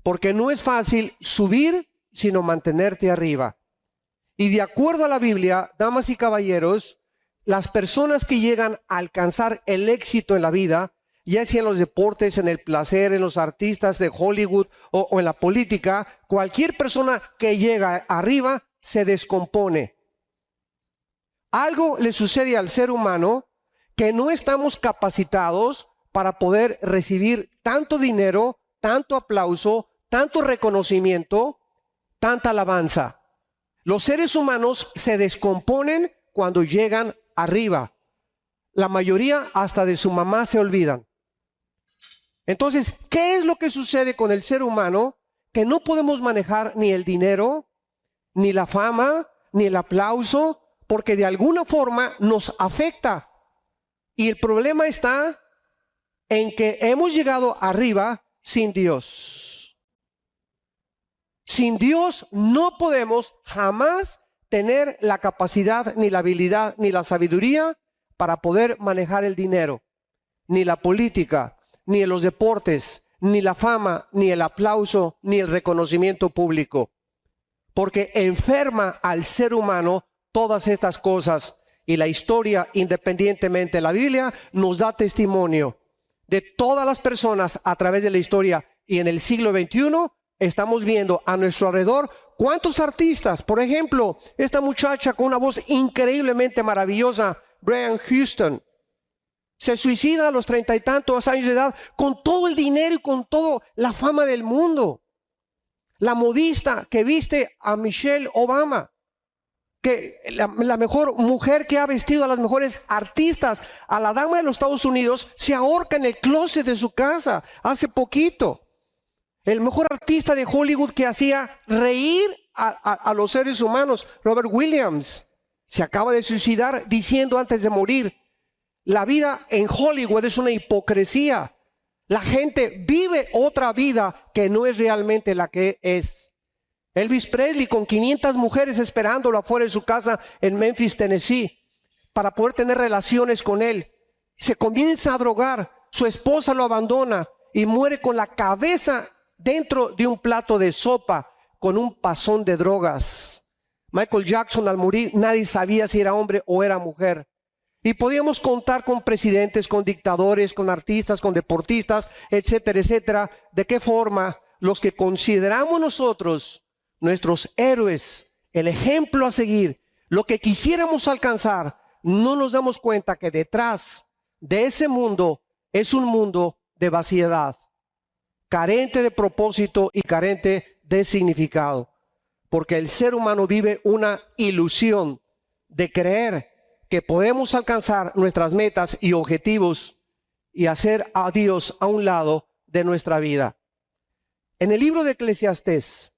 porque no es fácil subir, sino mantenerte arriba. Y de acuerdo a la Biblia, damas y caballeros, las personas que llegan a alcanzar el éxito en la vida, ya sea en los deportes, en el placer, en los artistas de Hollywood o en la política, cualquier persona que llega arriba se descompone. Algo le sucede al ser humano que no estamos capacitados para poder recibir tanto dinero, tanto aplauso, tanto reconocimiento, tanta alabanza. Los seres humanos se descomponen cuando llegan arriba. La mayoría hasta de su mamá se olvidan. Entonces, ¿qué es lo que sucede con el ser humano? Que no podemos manejar ni el dinero, ni la fama, ni el aplauso, porque de alguna forma nos afecta. Y el problema está en que hemos llegado arriba sin Dios. Sin Dios no podemos jamás tener la capacidad, ni la habilidad, ni la sabiduría para poder manejar el dinero, ni la política, ni los deportes, ni la fama, ni el aplauso, ni el reconocimiento público. Porque enferma al ser humano todas estas cosas. Y la historia, independientemente de la Biblia, nos da testimonio de todas las personas a través de la historia. Y en el siglo XXI estamos viendo a nuestro alrededor cuántos artistas, por ejemplo, esta muchacha con una voz increíblemente maravillosa, Brian Houston, se suicida a los 30 y tantos años de edad con todo el dinero y con toda la fama del mundo. La modista que viste a Michelle Obama, que la mejor mujer que ha vestido a las mejores artistas, a la dama de los Estados Unidos, se ahorca en el closet de su casa hace poquito. El mejor artista de Hollywood que hacía reír a los seres humanos, Robert Williams, se acaba de suicidar diciendo antes de morir: la vida en Hollywood es una hipocresía. La gente vive otra vida que no es realmente la que es. Elvis Presley con 500 mujeres esperándolo afuera de su casa en Memphis, Tennessee, para poder tener relaciones con él. Se comienza a drogar, su esposa lo abandona y muere con la cabeza dentro de un plato de sopa con un pasón de drogas. Michael Jackson, al morir, nadie sabía si era hombre o era mujer. Y podíamos contar con presidentes, con dictadores, con artistas, con deportistas, etcétera, etcétera. ¿De qué forma los que consideramos nosotros nuestros héroes, el ejemplo a seguir, lo que quisiéramos alcanzar, no nos damos cuenta que detrás de ese mundo es un mundo de vaciedad, carente de propósito y carente de significado? Porque el ser humano vive una ilusión de creer que podemos alcanzar nuestras metas y objetivos y hacer a Dios a un lado de nuestra vida. En el libro de Eclesiastés,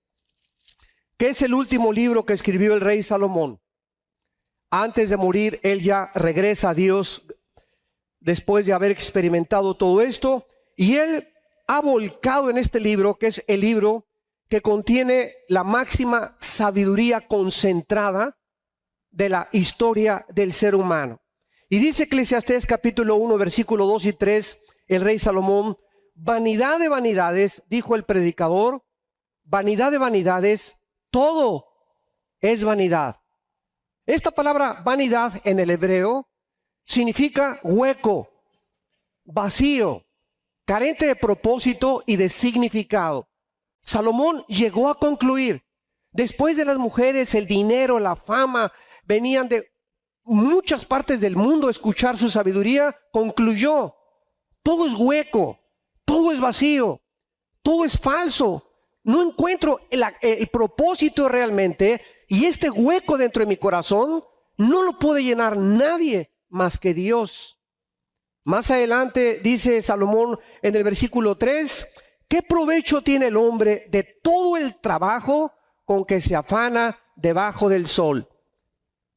que es el último libro que escribió el rey Salomón, antes de morir, él ya regresa a Dios después de haber experimentado todo esto, y él ha volcado en este libro, que es el libro que contiene la máxima sabiduría concentrada de la historia del ser humano. Y dice Eclesiastés capítulo 1, versículo 2 y 3, el rey Salomón: vanidad de vanidades, dijo el predicador, vanidad de vanidades, todo es vanidad. Esta palabra vanidad en el hebreo significa hueco, vacío, carente de propósito y de significado. Salomón llegó a concluir, después de las mujeres, el dinero, la fama, venían de muchas partes del mundo a escuchar su sabiduría, concluyó: todo es hueco, todo es vacío, todo es falso. No encuentro el propósito realmente, y este hueco dentro de mi corazón no lo puede llenar nadie más que Dios. Más adelante dice Salomón en el versículo 3: ¿qué provecho tiene el hombre de todo el trabajo con que se afana debajo del sol?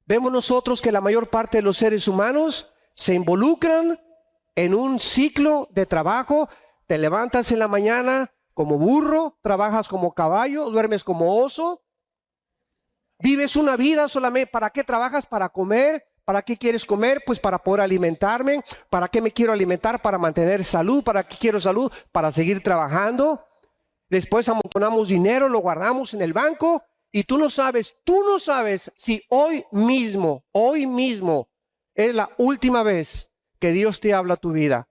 Vemos nosotros que la mayor parte de los seres humanos se involucran en un ciclo de trabajo. Te levantas en la mañana como burro, trabajas como caballo, duermes como oso, vives una vida solamente. ¿Para qué trabajas? Para comer. ¿Para qué quieres comer? Pues para poder alimentarme. ¿Para qué me quiero alimentar? Para mantener salud. ¿Para qué quiero salud? Para seguir trabajando. Después amontonamos dinero, lo guardamos en el banco y tú no sabes si hoy mismo es la última vez que Dios te habla a tu vida.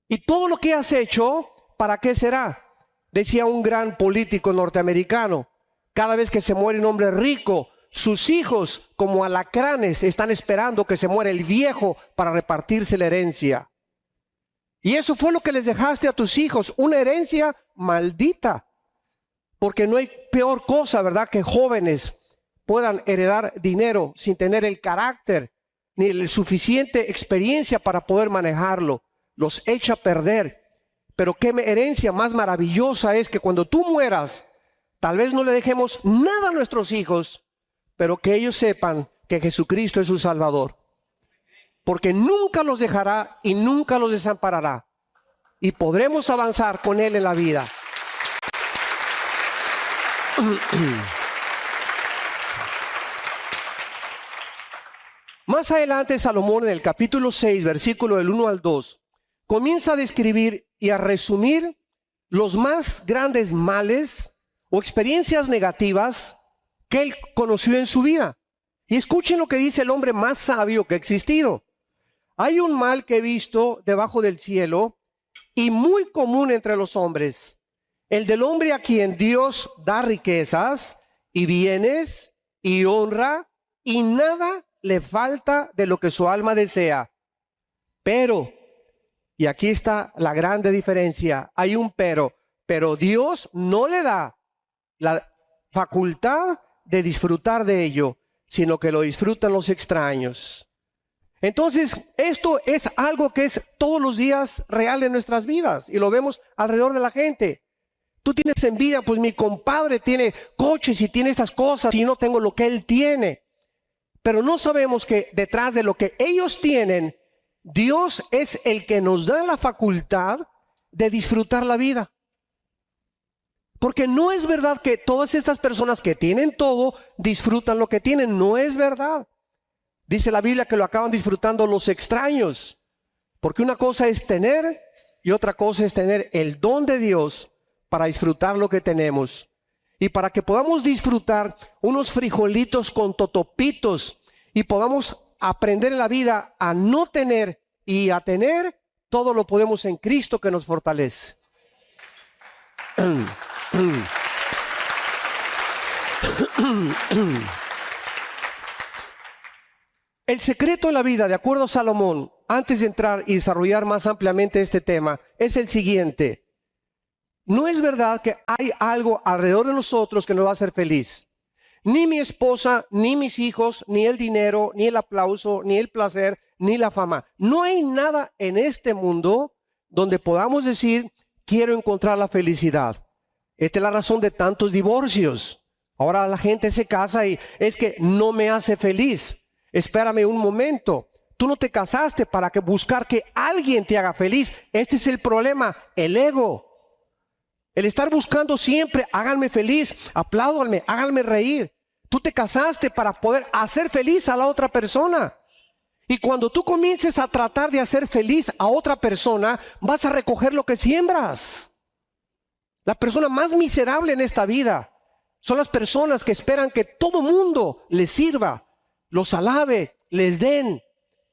Y todo lo que has hecho, ¿para qué será? Decía un gran político norteamericano, cada vez que se muere un hombre rico, sus hijos, como alacranes, están esperando que se muera el viejo para repartirse la herencia. Y eso fue lo que les dejaste a tus hijos, una herencia maldita. Porque no hay peor cosa, ¿verdad?, que jóvenes puedan heredar dinero sin tener el carácter ni la suficiente experiencia para poder manejarlo. Los echa a perder. Pero qué herencia más maravillosa es que cuando tú mueras, tal vez no le dejemos nada a nuestros hijos, pero que ellos sepan que Jesucristo es su Salvador. Porque nunca los dejará y nunca los desamparará. Y podremos avanzar con Él en la vida. Más adelante, Salomón, en el capítulo 6, versículo del 1 al 2, comienza a describir y a resumir los más grandes males o experiencias negativas que él conoció en su vida. Y escuchen lo que dice el hombre más sabio que ha existido. Hay un mal que he visto debajo del cielo y muy común entre los hombres, el del hombre a quien Dios da riquezas y bienes y honra y nada le falta de lo que su alma desea. Pero, y aquí está la grande diferencia, hay un pero Dios no le da la facultad de disfrutar de ello, sino que lo disfrutan los extraños. Entonces, esto es algo que es todos los días real en nuestras vidas y lo vemos alrededor de la gente. Tú tienes envidia, pues mi compadre tiene coches y tiene estas cosas y no tengo lo que él tiene. Pero no sabemos que detrás de lo que ellos tienen, Dios es el que nos da la facultad de disfrutar la vida. Porque no es verdad que todas estas personas que tienen todo disfrutan lo que tienen. No es verdad. Dice la Biblia que lo acaban disfrutando los extraños. Porque una cosa es tener y otra cosa es tener el don de Dios para disfrutar lo que tenemos. Y para que podamos disfrutar unos frijolitos con totopitos y podamos aprender en la vida a no tener y a tener, todo lo podemos en Cristo que nos fortalece. El secreto en la vida, de acuerdo a Salomón, antes de entrar y desarrollar más ampliamente este tema, es el siguiente. No es verdad que hay algo alrededor de nosotros que nos va a hacer feliz. Ni mi esposa, ni mis hijos, ni el dinero, ni el aplauso, ni el placer, ni la fama. No hay nada en este mundo donde podamos decir, quiero encontrar la felicidad. Esta es la razón de tantos divorcios. Ahora la gente se casa y es que no me hace feliz. Espérame un momento. Tú no te casaste para buscar que alguien te haga feliz. Este es el problema, el ego. El estar buscando siempre, háganme feliz, apláudanme, háganme reír. Tú te casaste para poder hacer feliz a la otra persona. Y cuando tú comiences a tratar de hacer feliz a otra persona, vas a recoger lo que siembras. La persona más miserable en esta vida son las personas que esperan que todo mundo les sirva, los alabe, les den.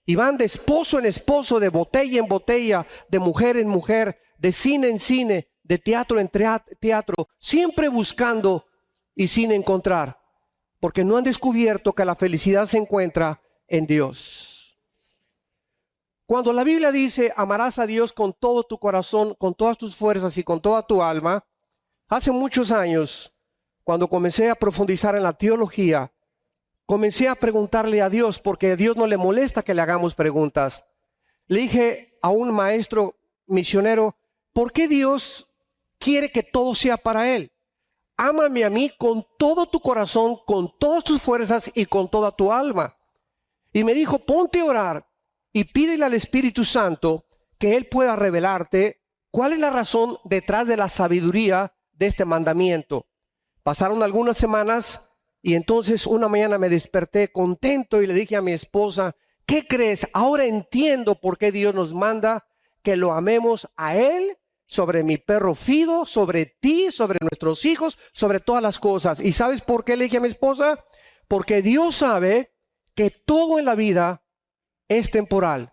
Y van de esposo en esposo, de botella en botella, de mujer en mujer, de cine en cine, de teatro en teatro, siempre buscando y sin encontrar, porque no han descubierto que la felicidad se encuentra en Dios. Cuando la Biblia dice, amarás a Dios con todo tu corazón, con todas tus fuerzas y con toda tu alma, hace muchos años, cuando comencé a profundizar en la teología, comencé a preguntarle a Dios, porque a Dios no le molesta que le hagamos preguntas. Le dije a un maestro misionero, ¿por qué Dios quiere que todo sea para Él? Ámame a mí con todo tu corazón, con todas tus fuerzas y con toda tu alma. Y me dijo, ponte a orar y pídele al Espíritu Santo que Él pueda revelarte cuál es la razón detrás de la sabiduría de este mandamiento. Pasaron algunas semanas y entonces una mañana me desperté contento y le dije a mi esposa, ¿qué crees? Ahora entiendo por qué Dios nos manda que lo amemos a Él sobre mi perro Fido, sobre ti, sobre nuestros hijos, sobre todas las cosas. ¿Y sabes por qué le dije a mi esposa? Porque Dios sabe que todo en la vida es temporal.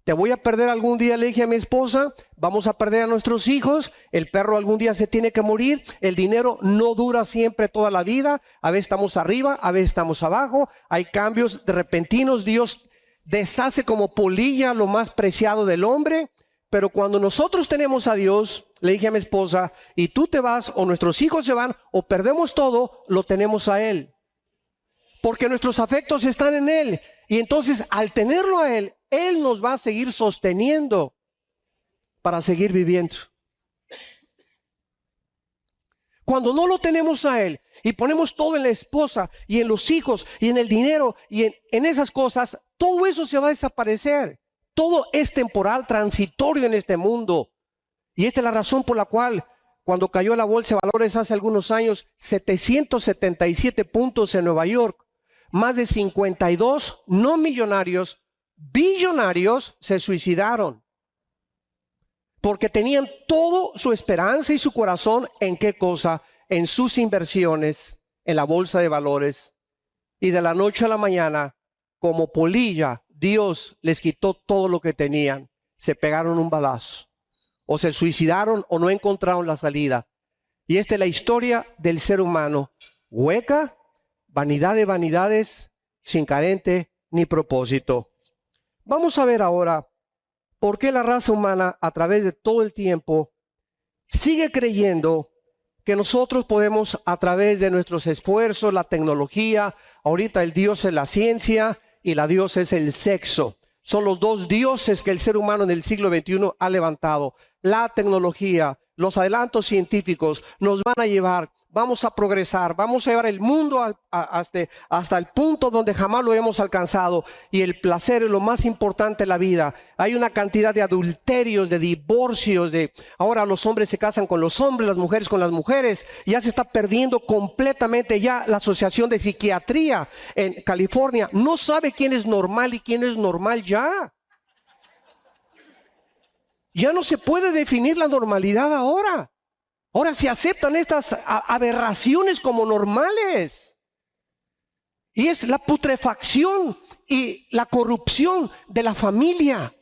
Te voy a perder algún día, le dije a mi esposa, vamos a perder a nuestros hijos, el perro algún día se tiene que morir, el dinero no dura siempre toda la vida, a veces estamos arriba, a veces estamos abajo, hay cambios repentinos, Dios deshace como polilla lo más preciado del hombre, pero cuando nosotros tenemos a Dios, le dije a mi esposa, y tú te vas o nuestros hijos se van o perdemos todo, lo tenemos a Él. Porque nuestros afectos están en Él. Y entonces al tenerlo a Él, Él nos va a seguir sosteniendo para seguir viviendo. Cuando no lo tenemos a Él y ponemos todo en la esposa y en los hijos y en el dinero y en esas cosas, todo eso se va a desaparecer. Todo es temporal, transitorio en este mundo. Y esta es la razón por la cual cuando cayó la bolsa de valores hace algunos años, 777 puntos en Nueva York, más de 52 no millonarios, billonarios se suicidaron. Porque tenían toda su esperanza y su corazón en qué cosa, en sus inversiones, en la bolsa de valores. Y de la noche a la mañana, como polilla, Dios les quitó todo lo que tenían. Se pegaron un balazo. O se suicidaron o no encontraron la salida. Y esta es la historia del ser humano. Hueca, vanidad de vanidades, sin carente ni propósito. Vamos a ver ahora por qué la raza humana a través de todo el tiempo sigue creyendo que nosotros podemos a través de nuestros esfuerzos, la tecnología, ahorita el Dios es la ciencia y la Dios es el sexo. Son los dos dioses que el ser humano en el siglo XXI ha levantado. La tecnología, los adelantos científicos nos van a llevar, vamos a progresar, vamos a llevar el mundo hasta el punto donde jamás lo hemos alcanzado. Y el placer es lo más importante en la vida. Hay una cantidad de adulterios, de divorcios, ahora los hombres se casan con los hombres, las mujeres con las mujeres. Ya se está perdiendo completamente ya la Asociación de Psiquiatría en California. No sabe quién es normal y quién es normal ya. Ya no se puede definir la normalidad ahora. Ahora se aceptan estas aberraciones como normales. Y es la putrefacción y la corrupción de la familia.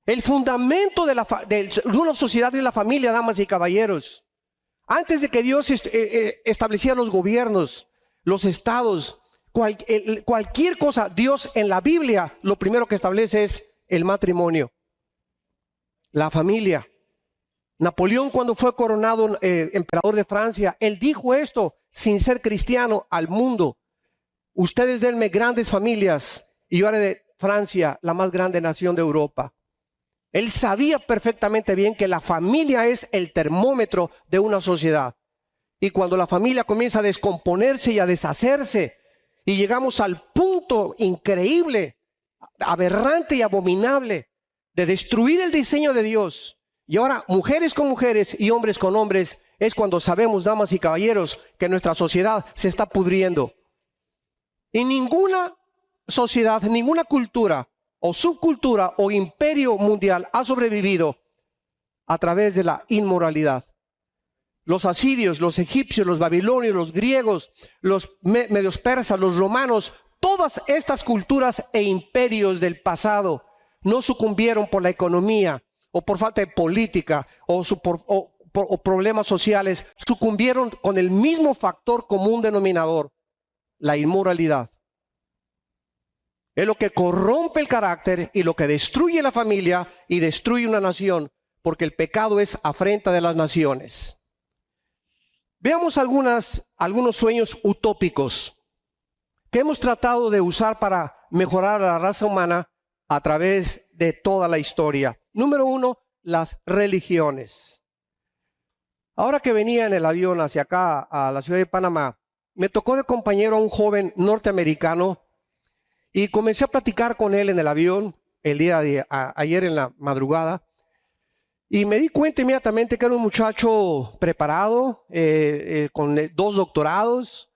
El fundamento de una sociedad es la familia, damas y caballeros. Antes de que Dios estableciera los gobiernos, los estados, cualquier cosa, Dios en la Biblia lo primero que establece es el matrimonio. La familia. Napoleón, cuando fue coronado emperador de Francia, él dijo esto sin ser cristiano al mundo: ustedes denme grandes familias y yo haré de Francia la más grande nación de Europa. Él sabía perfectamente bien que la familia es el termómetro de una sociedad. Y cuando la familia comienza a descomponerse y a deshacerse, y llegamos al punto increíble, aberrante y abominable de destruir el diseño de Dios, y ahora mujeres con mujeres y hombres con hombres, es cuando sabemos, damas y caballeros, que nuestra sociedad se está pudriendo. Y ninguna sociedad, ninguna cultura o subcultura o imperio mundial ha sobrevivido a través de la inmoralidad. Los asirios, los egipcios, los babilonios, los griegos, los medios persas, los romanos, todas estas culturas e imperios del pasado no sucumbieron por la economía o por falta de política o problemas sociales. Sucumbieron con el mismo factor común denominador: la inmoralidad. Es lo que corrompe el carácter y lo que destruye la familia y destruye una nación, porque el pecado es afrenta de las naciones. Veamos algunos sueños utópicos que hemos tratado de usar para mejorar a la raza humana a través de toda la historia. Número 1, las religiones. Ahora que venía en el avión hacia acá, a la ciudad de Panamá, me tocó de compañero a un joven norteamericano y comencé a platicar con él en el avión el día de ayer en la madrugada. Y me di cuenta inmediatamente que era un muchacho preparado, con 2 doctorados,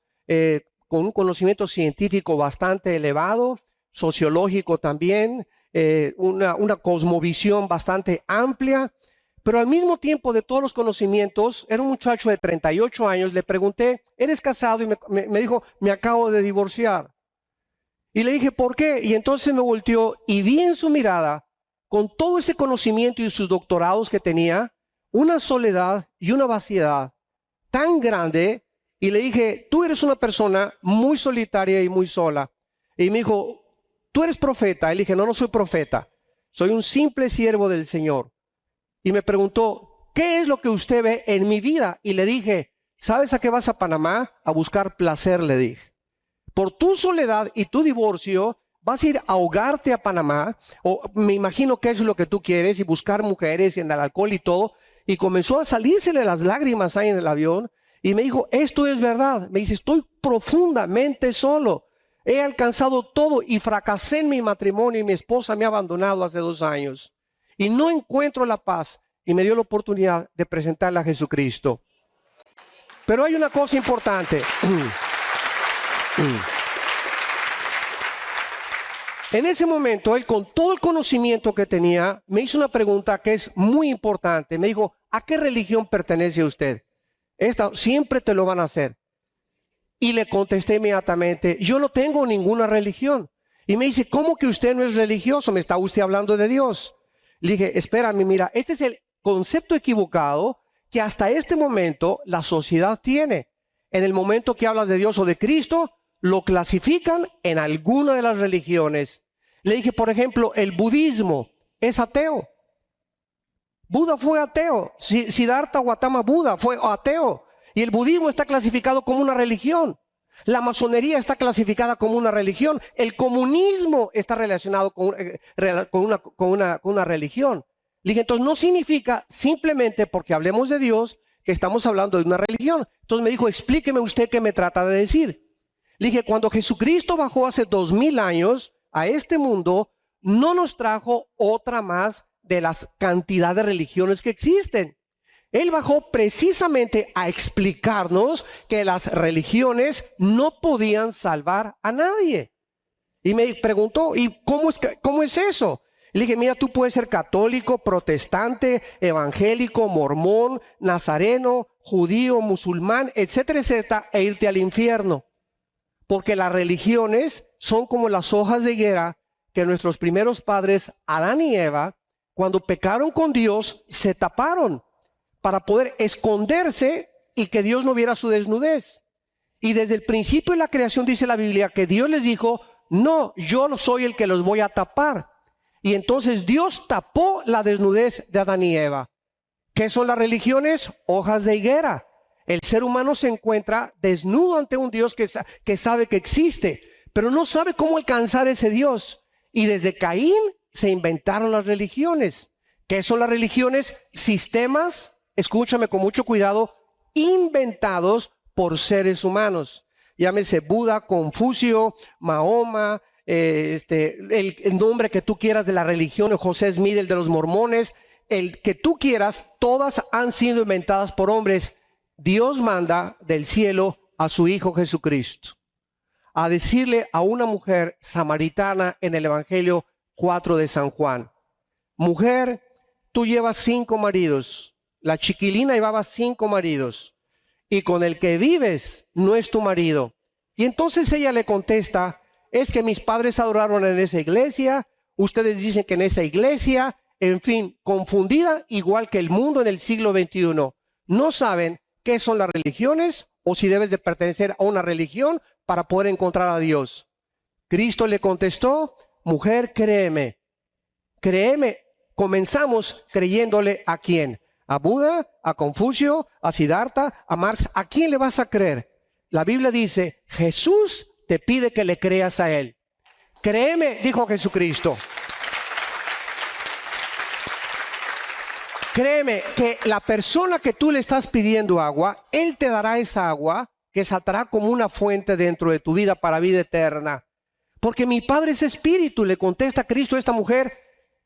con un conocimiento científico bastante elevado, sociológico también, una cosmovisión bastante amplia, Pero al mismo tiempo de todos los conocimientos, era un muchacho de 38 años, le pregunté, ¿eres casado? Y me dijo, me acabo de divorciar. Y le dije, ¿por qué? Y entonces me volteó y vi en su mirada, con todo ese conocimiento y sus doctorados que tenía, una soledad y una vaciedad tan grande. Y le dije, tú eres una persona muy solitaria y muy sola. Y me dijo, ¿tú eres profeta? Y le dije, no, no soy profeta. Soy un simple siervo del Señor. Y me preguntó, ¿qué es lo que usted ve en mi vida? Y le dije, ¿sabes a qué vas a Panamá? A buscar placer, le dije. Por tu soledad y tu divorcio, vas a ir a ahogarte a Panamá, o me imagino que eso es lo que tú quieres, y buscar mujeres y en el alcohol y todo. Y comenzó a salírsele las lágrimas ahí en el avión. Y me dijo, esto es verdad. Me dice, estoy profundamente solo. He alcanzado todo y fracasé en mi matrimonio y mi esposa me ha abandonado hace 2 años. Y no encuentro la paz. Y me dio la oportunidad de presentarle a Jesucristo. Pero hay una cosa importante. En ese momento, él con todo el conocimiento que tenía, me hizo una pregunta que es muy importante. Me dijo, ¿a qué religión pertenece usted? Esta siempre te lo van a hacer. Y le contesté inmediatamente, yo no tengo ninguna religión. Y me dice, ¿cómo que usted no es religioso? ¿Me está usted hablando de Dios? Le dije, espérame, mira, este es el concepto equivocado que hasta este momento la sociedad tiene. En el momento que hablas de Dios o de Cristo, lo clasifican en alguna de las religiones. Le dije, por ejemplo, el budismo es ateo. Buda fue ateo. Siddhartha Gautama Buda fue ateo. Y el budismo está clasificado como una religión. La masonería está clasificada como una religión. El comunismo está relacionado con una religión. Le dije, entonces no significa simplemente porque hablemos de Dios que estamos hablando de una religión. Entonces me dijo, explíqueme usted qué me trata de decir. Le dije, cuando Jesucristo bajó hace 2000 años a este mundo, no nos trajo otra más de las cantidad de religiones que existen. Él bajó precisamente a explicarnos que las religiones no podían salvar a nadie. Y me preguntó, ¿y cómo es eso? Le dije, mira, tú puedes ser católico, protestante, evangélico, mormón, nazareno, judío, musulmán, etcétera, etcétera, e irte al infierno. Porque las religiones son como las hojas de higuera que nuestros primeros padres, Adán y Eva, cuando pecaron con Dios, se taparon para poder esconderse y que Dios no viera su desnudez. Y desde el principio de la creación dice la Biblia que Dios les dijo, no, yo soy el que los voy a tapar. Y entonces Dios tapó la desnudez de Adán y Eva. ¿Qué son las religiones? Hojas de higuera. El ser humano se encuentra desnudo ante un Dios que sabe que existe, pero no sabe cómo alcanzar ese Dios. Y desde Caín se inventaron las religiones. ¿Qué son las religiones? Sistemas, escúchame con mucho cuidado, inventados por seres humanos. Llámese Buda, Confucio, Mahoma, el nombre que tú quieras de la religión, José Smith, el de los mormones, el que tú quieras, todas han sido inventadas por hombres. Dios manda del cielo a su Hijo Jesucristo a decirle a una mujer samaritana en el Evangelio 4 de San Juan, mujer, tú llevas 5 maridos, la chiquilina llevaba 5 maridos, y con el que vives no es tu marido. Y entonces ella le contesta, es que mis padres adoraron en esa iglesia, ustedes dicen que en esa iglesia, en fin, confundida igual que el mundo en el siglo XXI. No saben qué son las religiones o si debes de pertenecer a una religión para poder encontrar a Dios. Cristo le contestó, mujer, créeme. Créeme, comenzamos creyéndole ¿a quién? ¿A Buda? ¿A Confucio? ¿A Siddhartha? ¿A Marx? ¿A quién le vas a creer? La Biblia dice, Jesús te pide que le creas a Él. Créeme, dijo Jesucristo. Créeme que la persona que tú le estás pidiendo agua, Él te dará esa agua que saltará como una fuente dentro de tu vida para vida eterna. Porque mi Padre es espíritu, le contesta Cristo a esta mujer,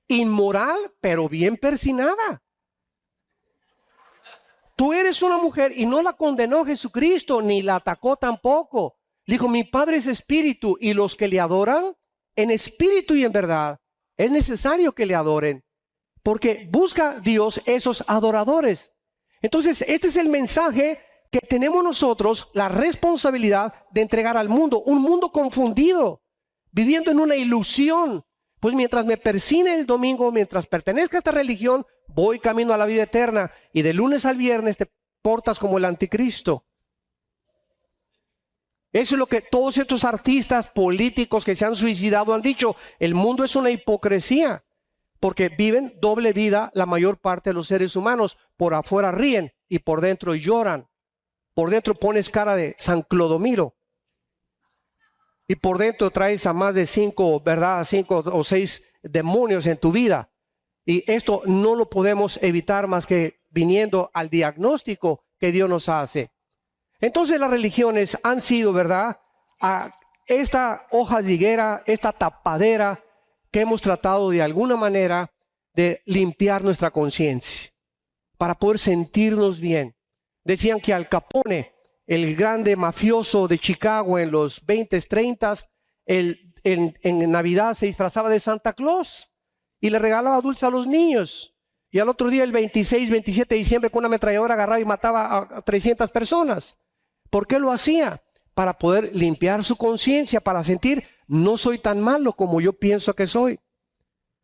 inmoral, pero bien persinada. Tú eres una mujer y no la condenó Jesucristo, ni la atacó tampoco. Dijo, mi Padre es espíritu y los que le adoran, en espíritu y en verdad, es necesario que le adoren. porque busca Dios esos adoradores. Entonces, este es el mensaje que tenemos nosotros, la responsabilidad de entregar al mundo, un mundo confundido, viviendo en una ilusión. Pues mientras me persine el domingo, mientras pertenezca a esta religión, voy camino a la vida eterna, y de lunes al viernes te portas como el anticristo. Eso es lo que todos estos artistas políticos que se han suicidado han dicho. El mundo es una hipocresía, porque viven doble vida la mayor parte de los seres humanos. Por afuera ríen y por dentro lloran. Por dentro pones cara de San Clodomiro. Y por dentro traes a más de 5 o 6 demonios en tu vida. Y esto no lo podemos evitar más que viniendo al diagnóstico que Dios nos hace. Entonces las religiones han sido, ¿verdad?, a esta hoja de higuera, esta tapadera que hemos tratado de alguna manera de limpiar nuestra conciencia para poder sentirnos bien. Decían que Al Capone, el grande mafioso de Chicago en los 20s, 30s, en Navidad se disfrazaba de Santa Claus y le regalaba dulces a los niños. Y al otro día, el 26, 27 de diciembre, con una ametralladora agarraba y mataba a 300 personas. ¿Por qué lo hacía? Para poder limpiar su conciencia, para sentir, no soy tan malo como yo pienso que soy.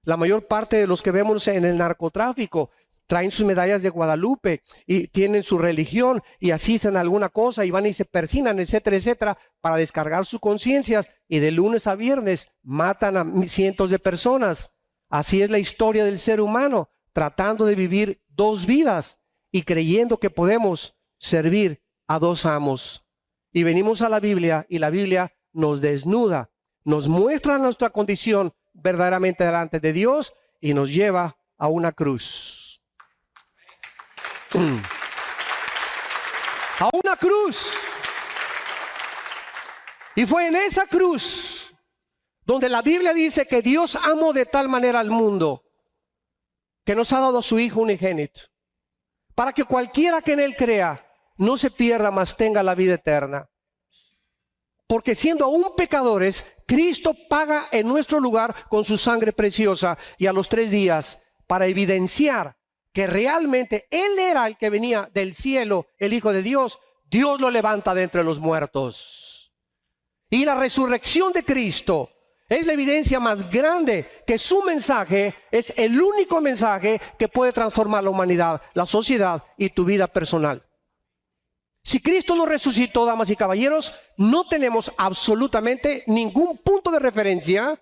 La mayor parte de los que vemos en el narcotráfico traen sus medallas de Guadalupe y tienen su religión y asisten a alguna cosa y van y se persignan, etcétera, etcétera, para descargar sus conciencias, y de lunes a viernes matan a cientos de personas. Así es la historia del ser humano, tratando de vivir dos vidas y creyendo que podemos servir a dos amos. Y venimos a la Biblia y la Biblia nos desnuda, nos muestra nuestra condición verdaderamente delante de Dios y nos lleva a una cruz. A una cruz. Y fue en esa cruz donde la Biblia dice que Dios amó de tal manera al mundo que nos ha dado a su Hijo unigénito, para que cualquiera que en Él crea no se pierda, mas tenga la vida eterna. Porque siendo aún pecadores, Cristo paga en nuestro lugar con su sangre preciosa, y a los 3 días, para evidenciar que realmente Él era el que venía del cielo, el Hijo de Dios, Dios lo levanta de entre los muertos. Y la resurrección de Cristo es la evidencia más grande que su mensaje es el único mensaje que puede transformar la humanidad, la sociedad y tu vida personal. Si Cristo no resucitó, damas y caballeros, no tenemos absolutamente ningún punto de referencia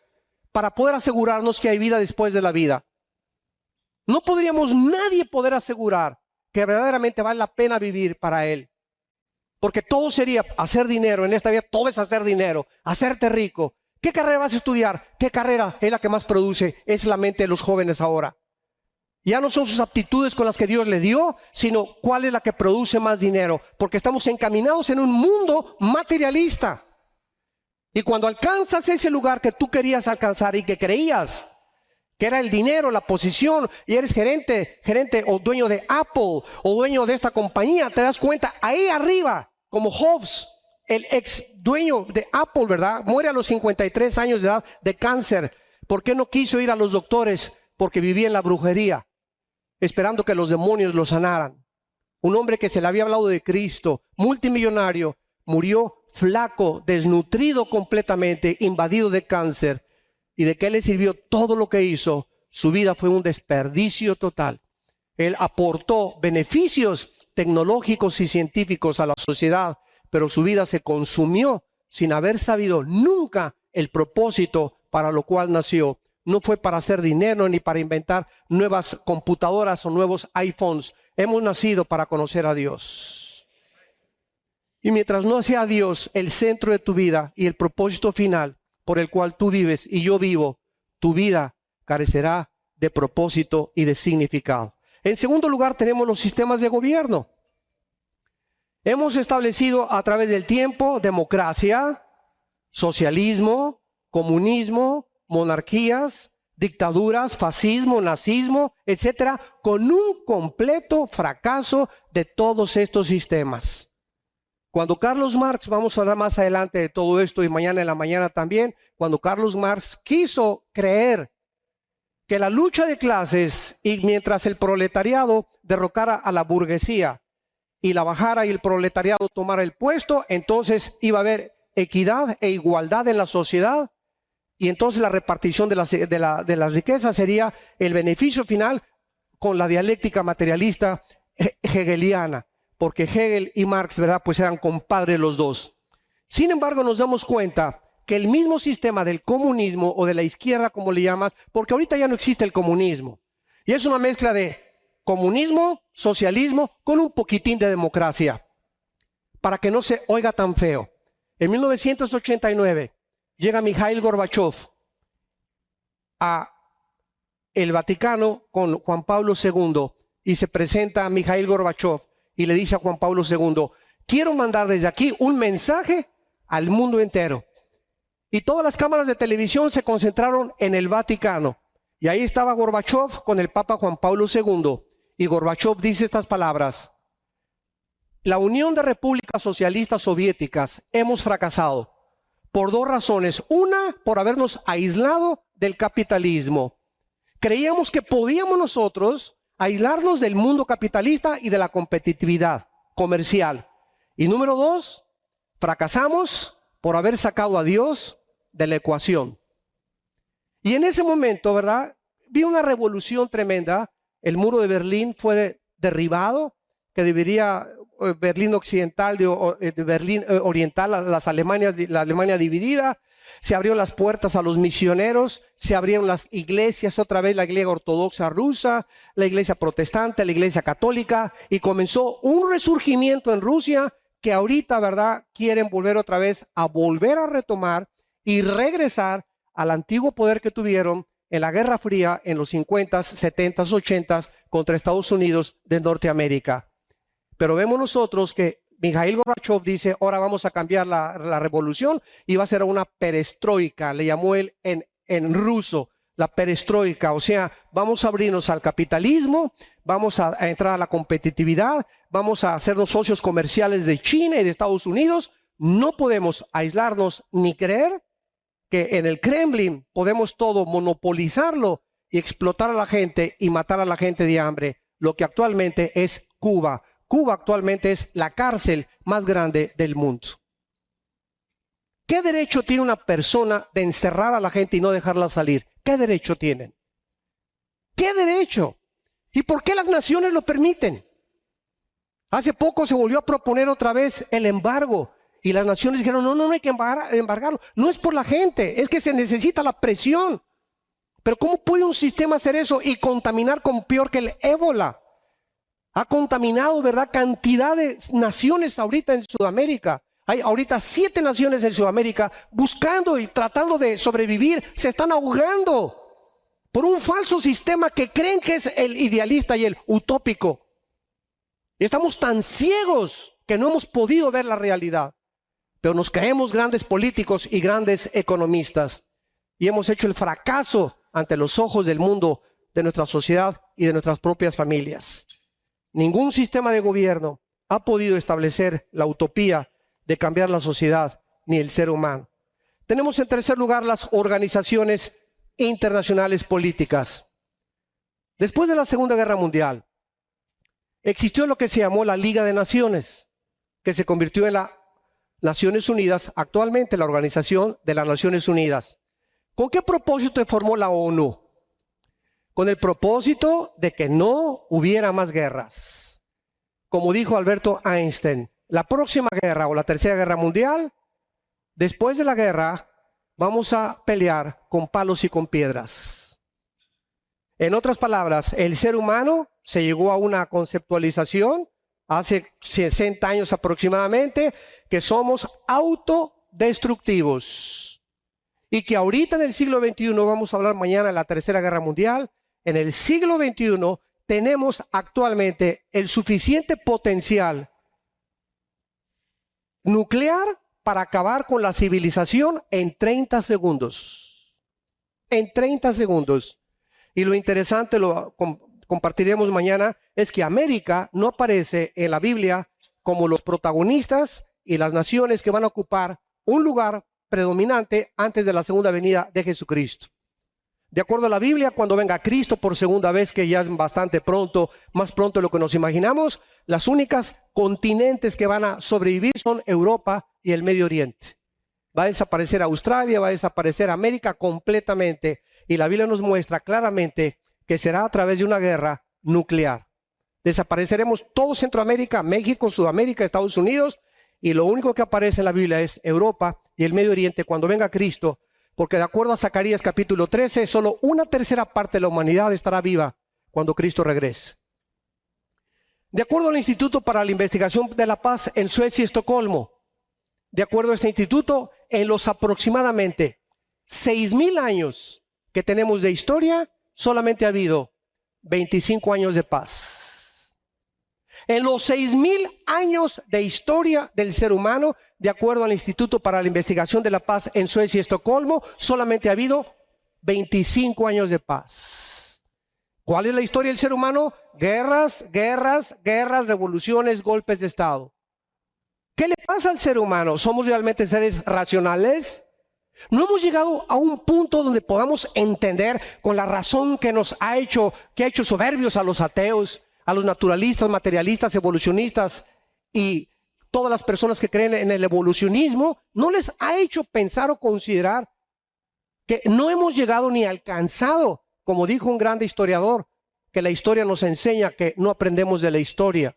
para poder asegurarnos que hay vida después de la vida. No podríamos nadie poder asegurar que verdaderamente vale la pena vivir para Él. Porque todo sería hacer dinero en esta vida, todo es hacer dinero, hacerte rico. ¿Qué carrera vas a estudiar? ¿Qué carrera es la que más produce? Es la mente de los jóvenes ahora. Ya no son sus aptitudes con las que Dios le dio, sino cuál es la que produce más dinero. Porque estamos encaminados en un mundo materialista. Y cuando alcanzas ese lugar que tú querías alcanzar y que creías que era el dinero, la posición, y eres gerente o dueño de Apple o dueño de esta compañía, te das cuenta, ahí arriba, como Jobs, el ex dueño de Apple, ¿verdad? Muere a los 53 años de edad de cáncer. ¿Por qué no quiso ir a los doctores? Porque vivía en la brujería, esperando que los demonios lo sanaran. Un hombre que se le había hablado de Cristo, multimillonario, murió flaco, desnutrido completamente, invadido de cáncer. ¿Y de qué le sirvió todo lo que hizo? Su vida fue un desperdicio total. Él aportó beneficios tecnológicos y científicos a la sociedad, pero su vida se consumió sin haber sabido nunca el propósito para lo cual nació. No fue para hacer dinero ni para inventar nuevas computadoras o nuevos iPhones. Hemos nacido para conocer a Dios. Y mientras no sea Dios el centro de tu vida y el propósito final por el cual tú vives y yo vivo, tu vida carecerá de propósito y de significado. En segundo lugar, tenemos los sistemas de gobierno. Hemos establecido a través del tiempo democracia, socialismo, comunismo, monarquías, dictaduras, fascismo, nazismo, etcétera, con un completo fracaso de todos estos sistemas. Cuando Carlos Marx, vamos a hablar más adelante de todo esto y mañana en la mañana también, cuando Carlos Marx quiso creer que la lucha de clases, y mientras el proletariado derrocara a la burguesía y la bajara y el proletariado tomara el puesto, entonces iba a haber equidad e igualdad en la sociedad, y entonces la repartición de las riquezas sería el beneficio final con la dialéctica materialista hegeliana, porque Hegel y Marx, ¿verdad?, pues eran compadres los dos. Sin embargo, nos damos cuenta que el mismo sistema del comunismo o de la izquierda, como le llamas, porque ahorita ya no existe el comunismo, y es una mezcla de comunismo, socialismo, con un poquitín de democracia, para que no se oiga tan feo. En 1989 llega Mikhail Gorbachev a el Vaticano con Juan Pablo II, y se presenta a Mikhail Gorbachev y le dice a Juan Pablo II: quiero mandar desde aquí un mensaje al mundo entero. Y todas las cámaras de televisión se concentraron en el Vaticano. Y ahí estaba Gorbachev con el Papa Juan Pablo II. Y Gorbachev dice estas palabras: la Unión de Repúblicas Socialistas Soviéticas hemos fracasado por dos razones. Una, por habernos aislado del capitalismo. Creíamos que podíamos nosotros aislarnos del mundo capitalista y de la competitividad comercial. Y número dos, fracasamos por haber sacado a Dios de la ecuación. Y en ese momento, ¿verdad?, vi una revolución tremenda. El muro de Berlín fue derribado, que debería Berlín Occidental de Berlín Oriental, la Alemania dividida. Se abrieron las puertas a los misioneros, se abrieron las iglesias, otra vez la iglesia ortodoxa rusa, la iglesia protestante, la iglesia católica, y comenzó un resurgimiento en Rusia que ahorita, ¿verdad?, quieren volver otra vez a retomar y regresar al antiguo poder que tuvieron en la Guerra Fría en los 50s, 70s, 80s contra Estados Unidos de Norteamérica. Pero vemos nosotros que Mikhail Gorbachev dice: ahora vamos a cambiar la revolución, y va a ser una perestroika, le llamó él en ruso, la perestroika. O sea, vamos a abrirnos al capitalismo, vamos a entrar a la competitividad, vamos a hacernos socios comerciales de China y de Estados Unidos. No podemos aislarnos ni creer que en el Kremlin podemos todo monopolizarlo y explotar a la gente y matar a la gente de hambre, lo que actualmente es Cuba. Cuba actualmente es la cárcel más grande del mundo. ¿Qué derecho tiene una persona de encerrar a la gente y no dejarla salir? ¿Qué derecho tienen? ¿Qué derecho? ¿Y por qué las naciones lo permiten? Hace poco se volvió a proponer otra vez el embargo, y las naciones dijeron: no hay que embargarlo. No es por la gente, es que se necesita la presión. Pero ¿cómo puede un sistema hacer eso y contaminar con peor que el ébola? Ha contaminado, ¿verdad?, cantidad de naciones ahorita en Sudamérica. Hay ahorita 7 naciones en Sudamérica buscando y tratando de sobrevivir. Se están ahogando por un falso sistema que creen que es el idealista y el utópico. Y estamos tan ciegos que no hemos podido ver la realidad. Pero nos creemos grandes políticos y grandes economistas. Y hemos hecho el fracaso ante los ojos del mundo, de nuestra sociedad y de nuestras propias familias. Ningún sistema de gobierno ha podido establecer la utopía de cambiar la sociedad ni el ser humano. Tenemos en tercer lugar las organizaciones internacionales políticas. Después de la Segunda Guerra Mundial, existió lo que se llamó la Liga de Naciones, que se convirtió en las Naciones Unidas, actualmente la Organización de las Naciones Unidas. ¿Con qué propósito se formó la ONU? Con el propósito de que no hubiera más guerras. Como dijo Alberto Einstein, la próxima guerra o la Tercera Guerra Mundial, después de la guerra, vamos a pelear con palos y con piedras. En otras palabras, el ser humano se llegó a una conceptualización hace 60 años aproximadamente, que somos autodestructivos. Y que ahorita en el siglo XXI, vamos a hablar mañana de la Tercera Guerra Mundial, en el siglo XXI tenemos actualmente el suficiente potencial nuclear para acabar con la civilización en 30 segundos. En 30 segundos. Y lo interesante, lo compartiremos mañana, es que América no aparece en la Biblia como los protagonistas y las naciones que van a ocupar un lugar predominante antes de la segunda venida de Jesucristo. De acuerdo a la Biblia, cuando venga Cristo por segunda vez, que ya es bastante pronto, más pronto de lo que nos imaginamos, las únicas continentes que van a sobrevivir son Europa y el Medio Oriente. Va a desaparecer Australia, va a desaparecer América completamente, y la Biblia nos muestra claramente que será a través de una guerra nuclear. Desapareceremos todo Centroamérica, México, Sudamérica, Estados Unidos, y lo único que aparece en la Biblia es Europa y el Medio Oriente cuando venga Cristo, porque de acuerdo a Zacarías capítulo 13, solo una tercera parte de la humanidad estará viva cuando Cristo regrese. De acuerdo al Instituto para la Investigación de la Paz en Suecia y Estocolmo, de acuerdo a este instituto, en los aproximadamente 6,000 años que tenemos de historia, solamente ha habido 25 años de paz. En los 6,000 años de historia del ser humano, de acuerdo al Instituto para la Investigación de la Paz en Suecia y Estocolmo, solamente ha habido 25 años de paz. ¿Cuál es la historia del ser humano? Guerras, guerras, guerras, revoluciones, golpes de Estado. ¿Qué le pasa al ser humano? ¿Somos realmente seres racionales? No hemos llegado a un punto donde podamos entender con la razón que ha hecho soberbios a los ateos, a los naturalistas, materialistas, evolucionistas y todas las personas que creen en el evolucionismo. No les ha hecho pensar o considerar que no hemos llegado ni alcanzado, como dijo un grande historiador, que la historia nos enseña que no aprendemos de la historia.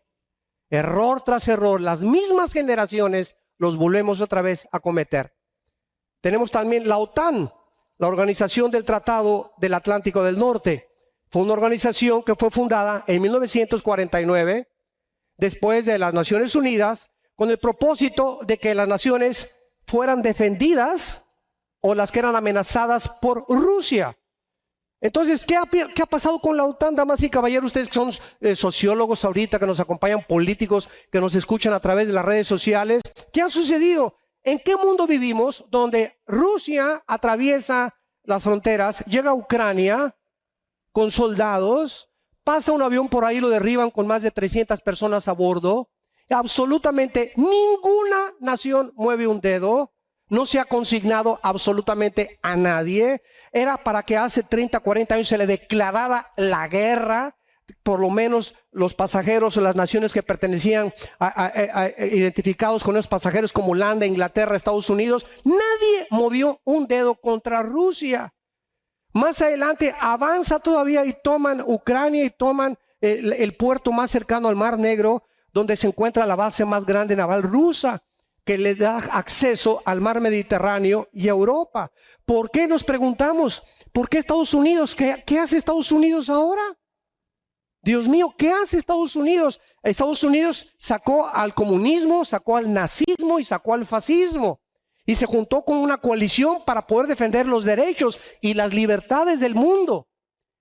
Error tras error, las mismas generaciones los volvemos otra vez a cometer. Tenemos también la OTAN, la Organización del Tratado del Atlántico del Norte. Fue una organización que fue fundada en 1949, después de las Naciones Unidas, con el propósito de que las naciones fueran defendidas o las que eran amenazadas por Rusia. Entonces, ¿qué ha pasado con la OTAN, damas y caballeros? Ustedes que son sociólogos ahorita, que nos acompañan, políticos, que nos escuchan a través de las redes sociales. ¿Qué ha sucedido? ¿En qué mundo vivimos donde Rusia atraviesa las fronteras, llega a Ucrania con soldados, pasa un avión por ahí, lo derriban con más de 300 personas a bordo? Absolutamente ninguna nación mueve un dedo. No se ha consignado absolutamente a nadie. Era para que hace 30, 40 años se le declarara la guerra. Por lo menos los pasajeros o las naciones que pertenecían identificados con esos pasajeros como Holanda, Inglaterra, Estados Unidos, nadie movió un dedo contra Rusia. Más adelante avanza todavía y toman Ucrania y toman el puerto más cercano al Mar Negro, donde se encuentra la base más grande naval rusa, que le da acceso al mar Mediterráneo y a Europa. ¿Por qué nos preguntamos? ¿Por qué Estados Unidos? ¿Qué hace Estados Unidos ahora? Dios mío, ¿qué hace Estados Unidos? Estados Unidos sacó al comunismo, sacó al nazismo y sacó al fascismo. Y se juntó con una coalición para poder defender los derechos y las libertades del mundo.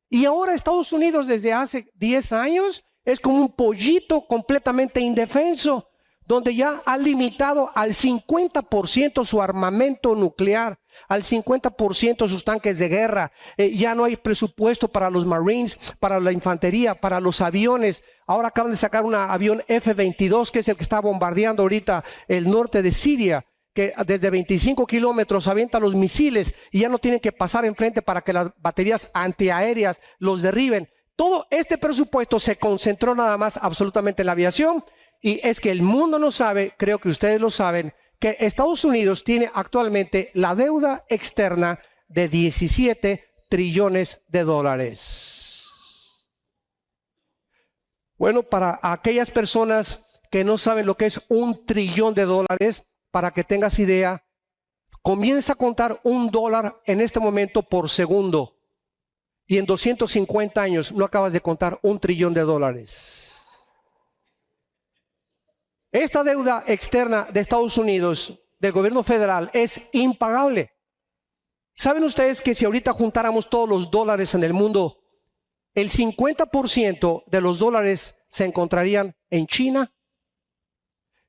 Y ahora Estados Unidos desde hace 10 años es como un pollito completamente indefenso, donde ya ha limitado al 50% su armamento nuclear, al 50% sus tanques de guerra. Ya no hay presupuesto para los Marines, para la infantería, para los aviones. Ahora acaban de sacar un avión F-22, que es el que está bombardeando ahorita el norte de Siria, que desde 25 kilómetros avienta los misiles y ya no tienen que pasar enfrente para que las baterías antiaéreas los derriben. Todo este presupuesto se concentró nada más absolutamente en la aviación. Y es que el mundo no sabe, creo que ustedes lo saben, que Estados Unidos tiene actualmente la deuda externa de 17 trillones de dólares. Bueno, para aquellas personas que no saben lo que es $1 trillón, para que tengas idea, comienza a contar $1 en este momento por segundo. Y en 250 años no acabas de contar $1 trillón. Esta deuda externa de Estados Unidos, del gobierno federal, es impagable. ¿Saben ustedes que si ahorita juntáramos todos los dólares en el mundo, el 50% de los dólares se encontrarían en China?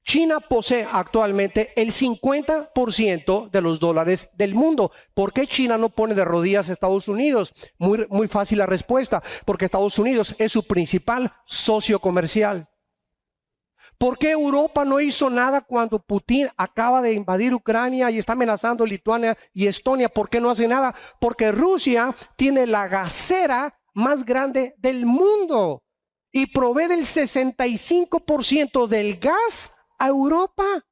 China posee actualmente el 50% de los dólares del mundo. ¿Por qué China no pone de rodillas a Estados Unidos? Muy fácil la respuesta. Porque Estados Unidos es su principal socio comercial. ¿Por qué Europa no hizo nada cuando Putin acaba de invadir Ucrania y está amenazando Lituania y Estonia? ¿Por qué no hace nada? Porque Rusia tiene la gasera más grande del mundo y provee del 65% del gas a Europa.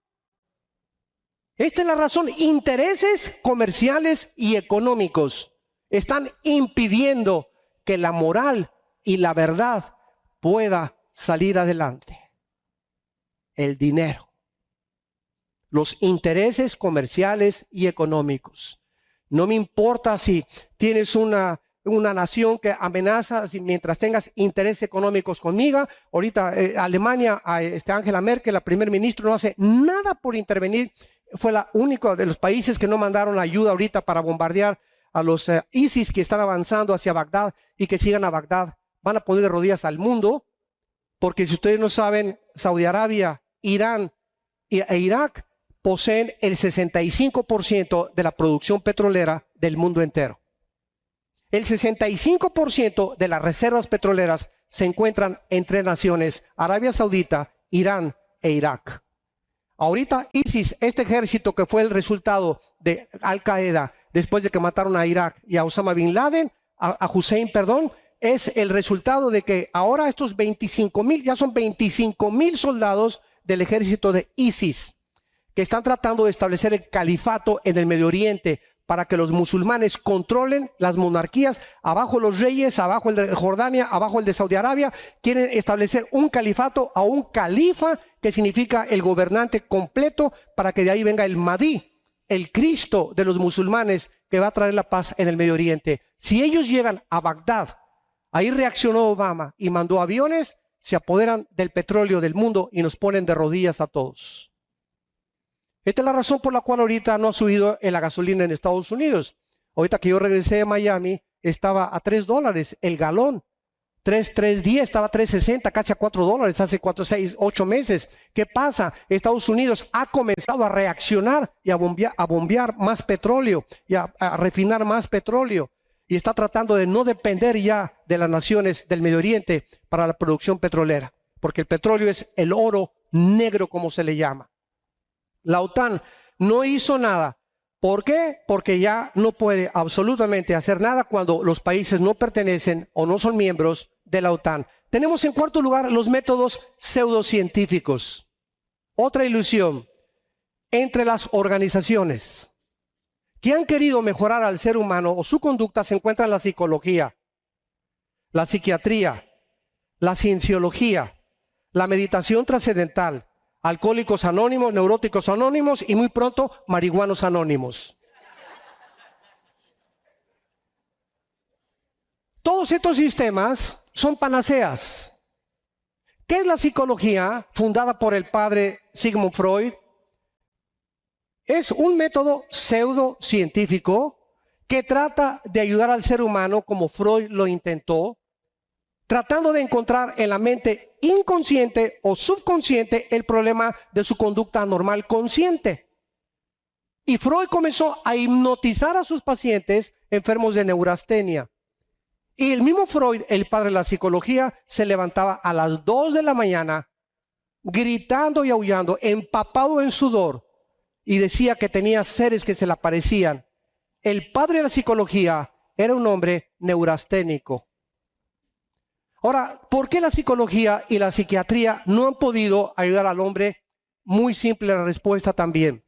Esta es la razón. Intereses comerciales y económicos están impidiendo que la moral y la verdad pueda salir adelante. El dinero, los intereses comerciales y económicos. No me importa si tienes una nación que amenaza, mientras tengas intereses económicos conmigo. Ahorita Alemania, Angela Merkel, la primer ministro, no hace nada por intervenir. Fue la única de los países que no mandaron ayuda ahorita para bombardear a los ISIS que están avanzando hacia Bagdad y que sigan a Bagdad. Van a poner de rodillas al mundo, porque si ustedes no saben, Saudi Arabia, Irán e Irak poseen el 65% de la producción petrolera del mundo entero. El 65% de las reservas petroleras se encuentran en tres naciones: Arabia Saudita, Irán e Irak. Ahorita ISIS, este ejército que fue el resultado de Al Qaeda después de que mataron a Irak y a Osama Bin Laden, a Hussein, perdón, es el resultado de que ahora estos 25,000, ya son 25,000 soldados del ejército de ISIS, que están tratando de establecer el califato en el Medio Oriente para que los musulmanes controlen las monarquías. Abajo los reyes, abajo el de Jordania, abajo el de Saudi Arabia. Quieren establecer un califato a un califa, que significa el gobernante completo, para que de ahí venga el Mahdi, el Cristo de los musulmanes, que va a traer la paz en el Medio Oriente. Si ellos llegan a Bagdad, ahí reaccionó Obama y mandó aviones, se apoderan del petróleo del mundo y nos ponen de rodillas a todos. Esta es la razón por la cual ahorita no ha subido la gasolina en Estados Unidos. Ahorita que yo regresé de Miami, estaba a $3 el galón. 3.10, estaba a 3.60, casi a $4 hace 4, 6, 8 meses. ¿Qué pasa? Estados Unidos ha comenzado a reaccionar y a bombear más petróleo y a refinar más petróleo. Y está tratando de no depender ya de las naciones del Medio Oriente para la producción petrolera, porque el petróleo es el oro negro, como se le llama. La OTAN no hizo nada. ¿Por qué? Porque ya no puede absolutamente hacer nada cuando los países no pertenecen o no son miembros de la OTAN. Tenemos en cuarto lugar los métodos pseudocientíficos. Otra ilusión entre las organizaciones que han querido mejorar al ser humano o su conducta se encuentra en la psicología, la psiquiatría, la cienciología, la meditación trascendental, alcohólicos anónimos, neuróticos anónimos y muy pronto marihuanos anónimos. Todos estos sistemas son panaceas. ¿Qué es la psicología fundada por el padre Sigmund Freud? Es un método pseudocientífico que trata de ayudar al ser humano, como Freud lo intentó, tratando de encontrar en la mente inconsciente o subconsciente el problema de su conducta anormal consciente. Y Freud comenzó a hipnotizar a sus pacientes enfermos de neurastenia. Y el mismo Freud, el padre de la psicología, se levantaba a las 2 de la mañana, gritando y aullando, empapado en sudor, y decía que tenía seres que se le aparecían. El padre de la psicología era un hombre neurasténico. Ahora, ¿por qué la psicología y la psiquiatría no han podido ayudar al hombre? Muy simple la respuesta también.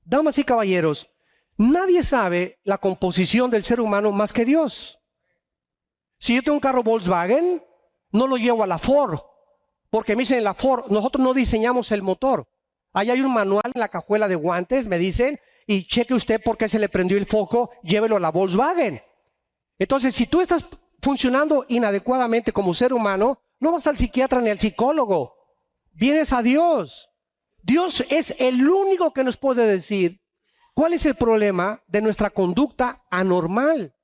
Damas y caballeros, nadie sabe la composición del ser humano más que Dios. Si yo tengo un carro Volkswagen, no lo llevo a la Ford, porque me dicen en la Ford, nosotros no diseñamos el motor. Ahí hay un manual en la cajuela de guantes, me dicen, y cheque usted por qué se le prendió el foco, llévelo a la Volkswagen. Entonces, si tú estás funcionando inadecuadamente como ser humano, no vas al psiquiatra ni al psicólogo, vienes a Dios. Dios es el único que nos puede decir cuál es el problema de nuestra conducta anormal,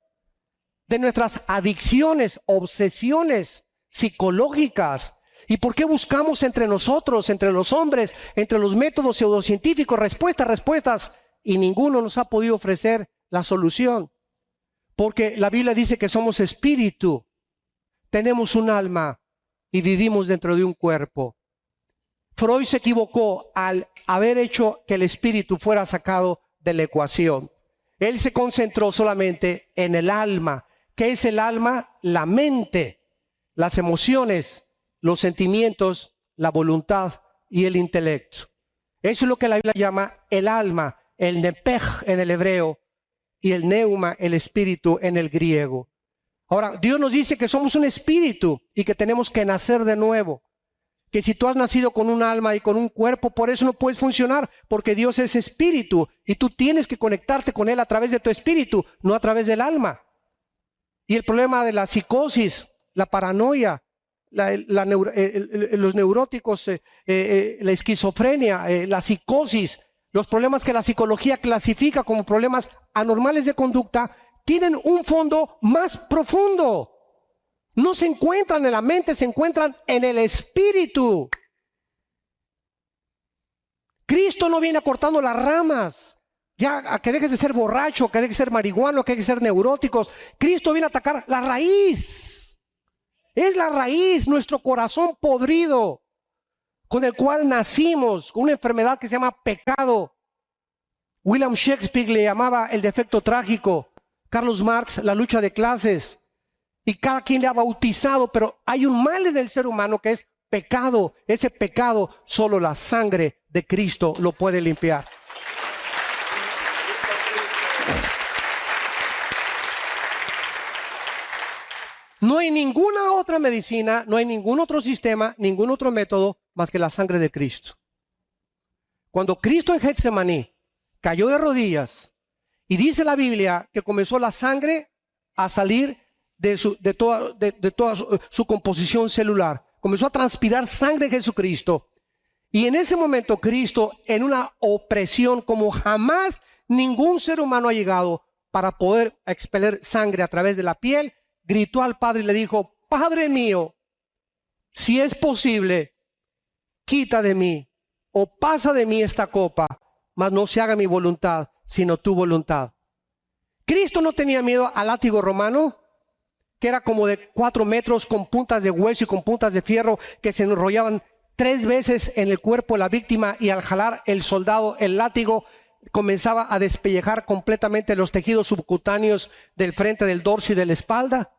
de nuestras adicciones, obsesiones psicológicas. ¿Y por qué buscamos entre nosotros, entre los hombres, entre los métodos pseudocientíficos, respuestas, y ninguno nos ha podido ofrecer la solución? Porque la Biblia dice que somos espíritu, tenemos un alma y vivimos dentro de un cuerpo. Freud se equivocó al haber hecho que el espíritu fuera sacado de la ecuación. Él se concentró solamente en el alma. ¿Qué es el alma? La mente, las emociones, los sentimientos, la voluntad y el intelecto. Eso es lo que la Biblia llama el alma, el nepej en el hebreo y el neuma, el espíritu en el griego. Ahora, Dios nos dice que somos un espíritu y que tenemos que nacer de nuevo. Que si tú has nacido con un alma y con un cuerpo, por eso no puedes funcionar, porque Dios es espíritu y tú tienes que conectarte con Él a través de tu espíritu, no a través del alma. Y el problema de la psicosis, la paranoia, los neuróticos, la esquizofrenia, la psicosis, los problemas que la psicología clasifica como problemas anormales de conducta, tienen un fondo más profundo. No se encuentran en la mente, se encuentran en el espíritu. Cristo no viene acortando las ramas, ya a que dejes de ser borracho, que dejes de ser marihuano, que dejes de ser neuróticos. Cristo viene a atacar la raíz. Es la raíz, nuestro corazón podrido, con el cual nacimos, con una enfermedad que se llama pecado. William Shakespeare le llamaba el defecto trágico. Carlos Marx, la lucha de clases. Y cada quien le ha bautizado, pero hay un mal en el ser humano que es pecado. Ese pecado solo la sangre de Cristo lo puede limpiar. No hay ninguna otra medicina, no hay ningún otro sistema, ningún otro método más que la sangre de Cristo. Cuando Cristo en Getsemaní cayó de rodillas y dice la Biblia que comenzó la sangre a salir de toda su composición celular. Comenzó a transpirar sangre de Jesucristo. Y en ese momento Cristo, en una opresión como jamás ningún ser humano ha llegado para poder expeler sangre a través de la piel, gritó al Padre y le dijo: Padre mío, si es posible, quita de mí o pasa de mí esta copa, mas no se haga mi voluntad, sino tu voluntad. Cristo no tenía miedo al látigo romano, que era como de 4 metros, con puntas de hueso y con puntas de fierro, que se enrollaban 3 veces en el cuerpo de la víctima, y al jalar el soldado el látigo comenzaba a despellejar completamente los tejidos subcutáneos del frente, del dorso y de la espalda.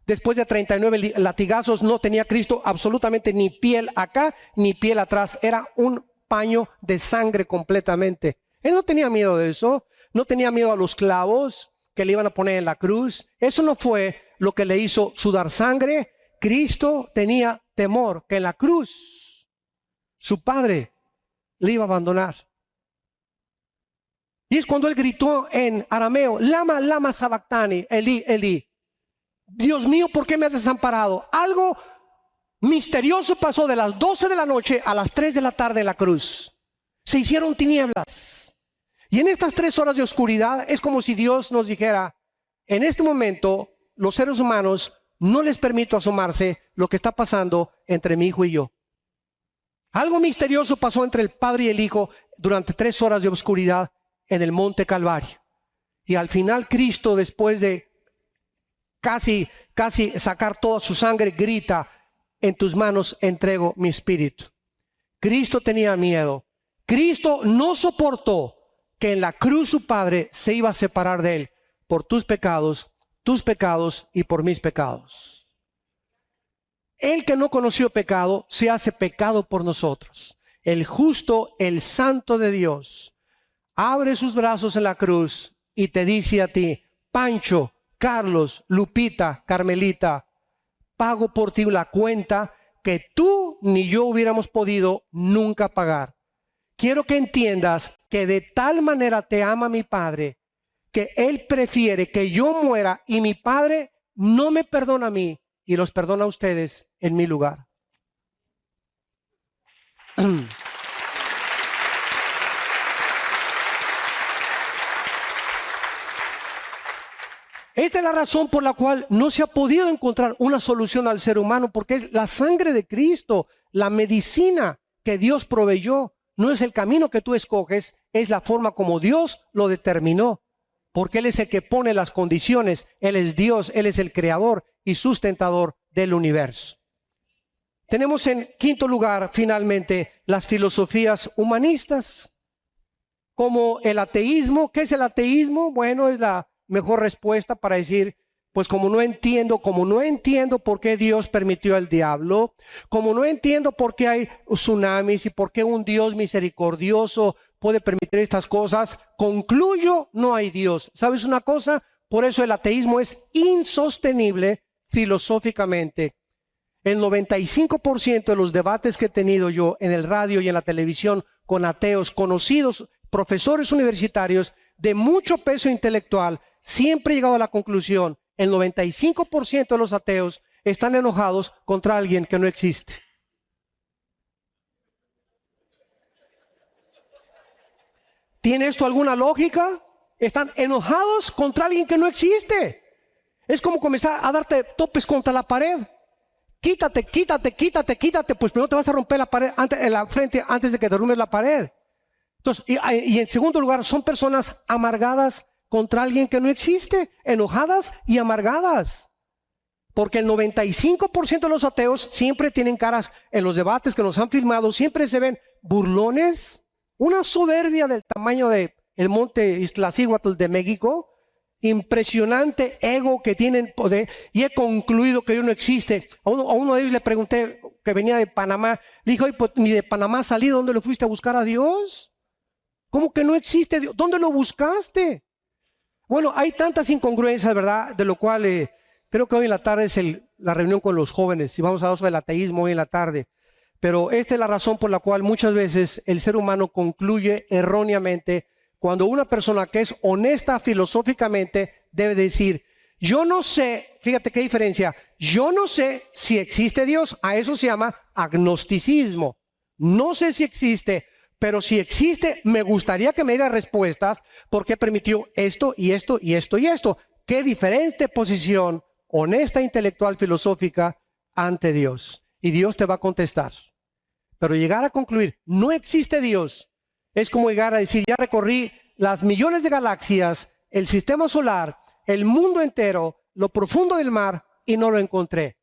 Después de 39 latigazos no tenía Cristo absolutamente ni piel acá ni piel atrás, era un paño de sangre completamente. Él no tenía miedo de eso, no tenía miedo a los clavos que le iban a poner en la cruz. Eso no fue lo que le hizo sudar sangre. Cristo tenía temor que en la cruz su Padre le iba a abandonar. Y es cuando él gritó en arameo: Lama, lama sabactani, Eli, Eli. Dios mío, ¿por qué me has desamparado? Algo misterioso pasó de las 12 de la noche a las 3 de la tarde en la cruz. Se hicieron tinieblas. Y en estas 3 horas de oscuridad es como si Dios nos dijera: en este momento los seres humanos no les permito asomarse lo que está pasando entre mi hijo y yo. Algo misterioso pasó entre el Padre y el Hijo durante 3 horas de oscuridad en el monte Calvario. Y al final Cristo, después de casi sacar toda su sangre, grita: en tus manos entrego mi espíritu. Cristo tenía miedo. Cristo no soportó que en la cruz su Padre se iba a separar de él por tus pecados y por mis pecados. El que no conoció pecado se hace pecado por nosotros. El justo, el santo de Dios, abre sus brazos en la cruz y te dice a ti: Pancho, Carlos, Lupita, Carmelita, pago por ti la cuenta que tú ni yo hubiéramos podido nunca pagar. Quiero que entiendas que de tal manera te ama mi Padre, que Él prefiere que yo muera, y mi Padre no me perdona a mí y los perdona a ustedes en mi lugar. Esta es la razón por la cual no se ha podido encontrar una solución al ser humano, porque es la sangre de Cristo, la medicina que Dios proveyó. No es el camino que tú escoges, es la forma como Dios lo determinó, porque Él es el que pone las condiciones. Él es Dios, Él es el creador y sustentador del universo. Tenemos en quinto lugar, finalmente, las filosofías humanistas, como el ateísmo. ¿Qué es el ateísmo? Bueno, es la mejor respuesta para decir, pues como no entiendo por qué Dios permitió al diablo, como no entiendo por qué hay tsunamis y por qué un Dios misericordioso puede permitir estas cosas, concluyo, no hay Dios. ¿Sabes una cosa? Por eso el ateísmo es insostenible filosóficamente. El 95% de los debates que he tenido yo en el radio y en la televisión con ateos conocidos, profesores universitarios de mucho peso intelectual, siempre he llegado a la conclusión, el 95% de los ateos están enojados contra alguien que no existe. ¿Tiene esto alguna lógica? Están enojados contra alguien que no existe. Es como comenzar a darte topes contra la pared. Quítate, pues primero te vas a romper la pared en la frente antes de que derrumbes la pared. Entonces, y en segundo lugar, son personas amargadas contra alguien que no existe, enojadas y amargadas. Porque el 95% de los ateos siempre tienen caras en los debates que nos han filmado, siempre se ven burlones, una soberbia del tamaño de el monte Iztaccíhuatl de México, impresionante ego que tienen poder, y he concluido que Dios no existe. A uno de ellos le pregunté, que venía de Panamá, le dije, pues, ni de Panamá has salido, ¿dónde lo fuiste a buscar a Dios? ¿Cómo que no existe Dios? ¿Dónde lo buscaste? Bueno, hay tantas incongruencias, ¿verdad? De lo cual creo que hoy en la tarde es la reunión con los jóvenes, y vamos a hablar sobre el ateísmo hoy en la tarde. Pero esta es la razón por la cual muchas veces el ser humano concluye erróneamente cuando una persona que es honesta filosóficamente debe decir, yo no sé, fíjate qué diferencia, yo no sé si existe Dios, a eso se llama agnosticismo. No sé si existe, pero si existe, me gustaría que me diera respuestas porque permitió esto y esto y esto y esto. Qué diferente posición honesta, intelectual, filosófica ante Dios. Y Dios te va a contestar. Pero llegar a concluir, no existe Dios, es como llegar a decir, ya recorrí las millones de galaxias, el sistema solar, el mundo entero, lo profundo del mar y no lo encontré.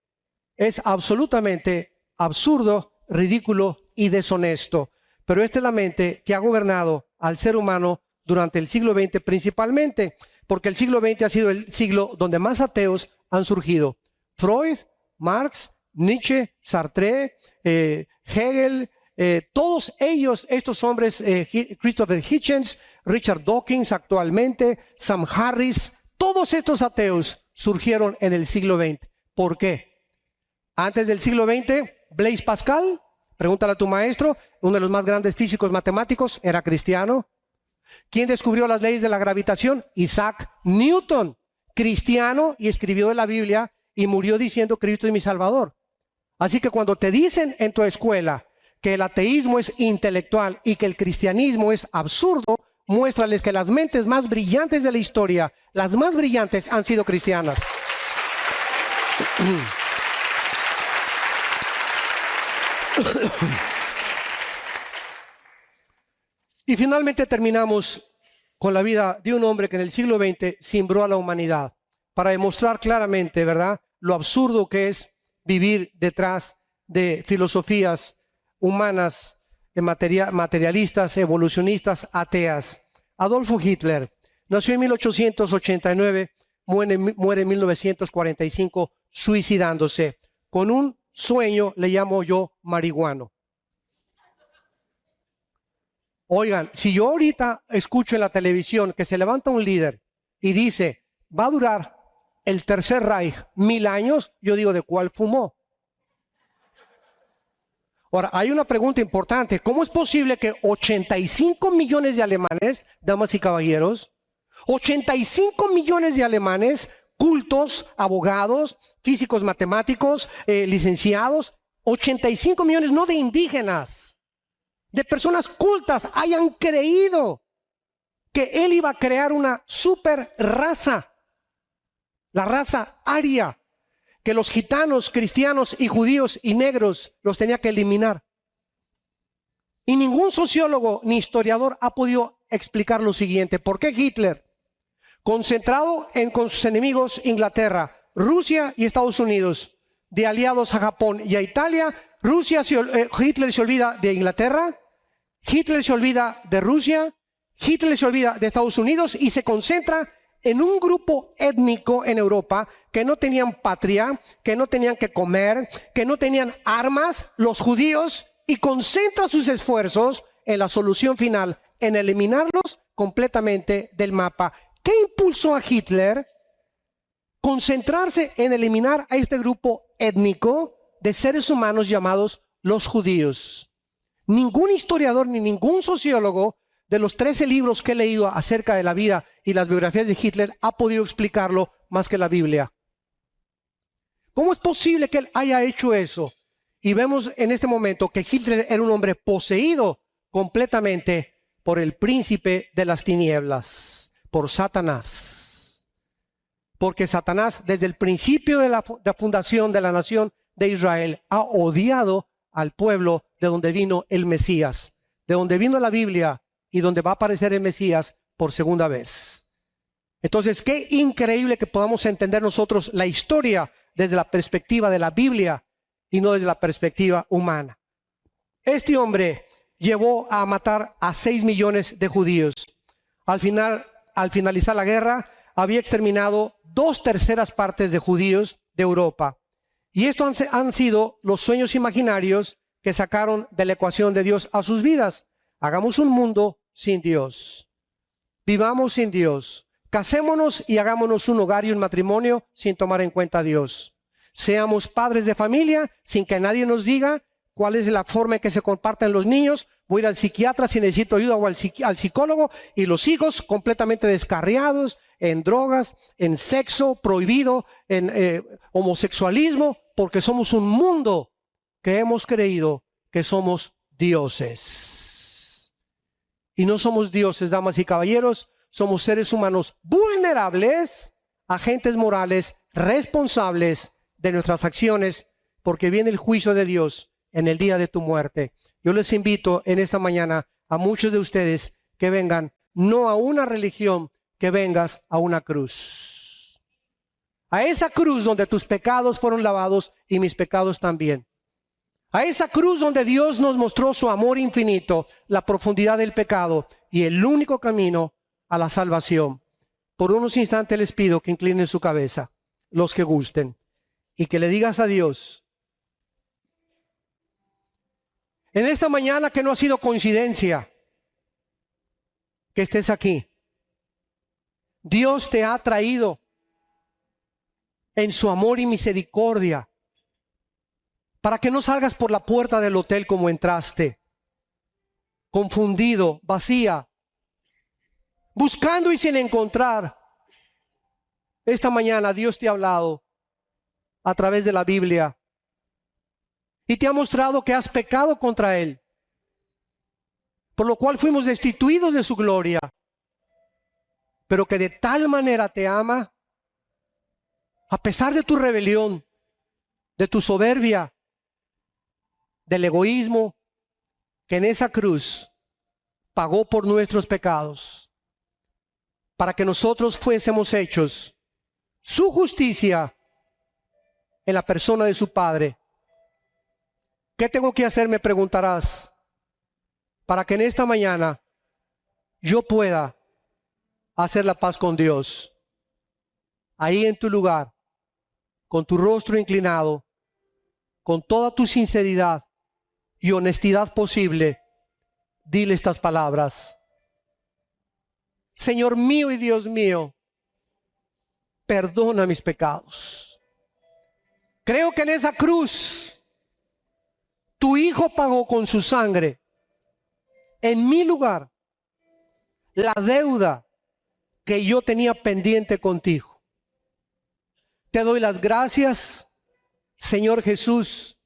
Es absolutamente absurdo, ridículo y deshonesto. Pero esta es la mente que ha gobernado al ser humano durante el siglo XX principalmente, porque el siglo XX ha sido el siglo donde más ateos han surgido. Freud, Marx, Nietzsche, Sartre, Hegel, todos ellos, estos hombres, Christopher Hitchens, Richard Dawkins actualmente, Sam Harris, todos estos ateos surgieron en el siglo XX. ¿Por qué? Antes del siglo XX, Blaise Pascal, pregúntale a tu maestro, uno de los más grandes físicos matemáticos, era cristiano. ¿Quién descubrió las leyes de la gravitación? Isaac Newton, cristiano, y escribió de la Biblia y murió diciendo Cristo es mi Salvador. Así que cuando te dicen en tu escuela que el ateísmo es intelectual y que el cristianismo es absurdo, muéstrales que las mentes más brillantes de la historia, las más brillantes, han sido cristianas. Y finalmente terminamos con la vida de un hombre que en el siglo XX cimbró a la humanidad para demostrar claramente, ¿verdad?, lo absurdo que es vivir detrás de filosofías humanas, materialistas, evolucionistas, ateas. Adolfo Hitler nació en 1889, muere en 1945 suicidándose con un sueño, le llamo yo, marihuano. Oigan, si yo ahorita escucho en la televisión que se levanta un líder y dice, va a durar el Tercer Reich 1000 años, yo digo, ¿de cuál fumó? Ahora, hay una pregunta importante. ¿Cómo es posible que 85 millones de alemanes, damas y caballeros, 85 millones de alemanes, cultos, abogados, físicos matemáticos, licenciados, 85 millones, no de indígenas, de personas cultas, hayan creído que él iba a crear una super raza, la raza aria, que los gitanos, cristianos y judíos y negros los tenía que eliminar? Y ningún sociólogo ni historiador ha podido explicar lo siguiente. ¿Por qué Hitler, concentrado con sus enemigos Inglaterra, Rusia y Estados Unidos, de aliados a Japón y a Italia, Hitler se olvida de Inglaterra, Hitler se olvida de Rusia, Hitler se olvida de Estados Unidos y se concentra en un grupo étnico en Europa que no tenían patria, que no tenían que comer, que no tenían armas, los judíos, y concentra sus esfuerzos en la solución final, en eliminarlos completamente del mapa. ¿Qué impulsó a Hitler? Concentrarse en eliminar a este grupo étnico de seres humanos llamados los judíos. Ningún historiador ni ningún sociólogo de los 13 libros que he leído acerca de la vida y las biografías de Hitler ha podido explicarlo más que la Biblia. ¿Cómo es posible que él haya hecho eso? Y vemos en este momento que Hitler era un hombre poseído completamente por el príncipe de las tinieblas, por Satanás. Porque Satanás, desde el principio de la fundación de la nación de Israel, ha odiado al pueblo de donde vino el Mesías, de donde vino la Biblia y donde va a aparecer el Mesías por segunda vez. Entonces, qué increíble que podamos entender nosotros la historia desde la perspectiva de la Biblia y no desde la perspectiva humana. Este hombre llevó a matar a 6 millones de judíos. Al finalizar la guerra, había exterminado 2/3 partes de judíos de Europa. Y estos han sido los sueños imaginarios que sacaron de la ecuación de Dios a sus vidas. Hagamos un mundo sin Dios. Vivamos sin Dios. Casémonos y hagámonos un hogar y un matrimonio sin tomar en cuenta a Dios. Seamos padres de familia sin que nadie nos diga cuál es la forma en que se comparten los niños. Voy a ir al psiquiatra si necesito ayuda o al psicólogo, y los hijos completamente descarriados en drogas, en sexo prohibido, en homosexualismo, porque somos un mundo que hemos creído que somos dioses. Y no somos dioses, damas y caballeros, somos seres humanos vulnerables, agentes morales, responsables de nuestras acciones, porque viene el juicio de Dios en el día de tu muerte. Yo les invito en esta mañana a muchos de ustedes que vengan no a una religión, que vengas a una cruz. A esa cruz donde tus pecados fueron lavados y mis pecados también. A esa cruz donde Dios nos mostró su amor infinito, la profundidad del pecado y el único camino a la salvación. Por unos instantes les pido que inclinen su cabeza, los que gusten, y que le digas a Dios, en esta mañana, que no ha sido coincidencia que estés aquí. Dios te ha traído en su amor y misericordia para que no salgas por la puerta del hotel como entraste, confundido, vacía, buscando y sin encontrar. Esta mañana Dios te ha hablado a través de la Biblia y te ha mostrado que has pecado contra Él, por lo cual fuimos destituidos de su gloria, pero que de tal manera te ama, a pesar de tu rebelión, de tu soberbia, del egoísmo, que en esa cruz pagó por nuestros pecados, para que nosotros fuésemos hechos su justicia en la persona de su Padre. ¿Qué tengo que hacer?, me preguntarás, para que en esta mañana yo pueda hacer la paz con Dios. Ahí en tu lugar, con tu rostro inclinado, con toda tu sinceridad y honestidad posible, dile estas palabras. Señor mío y Dios mío, perdona mis pecados. Creo que en esa cruz tu Hijo pagó con su sangre en mi lugar la deuda que yo tenía pendiente contigo. Te doy las gracias, Señor Jesús,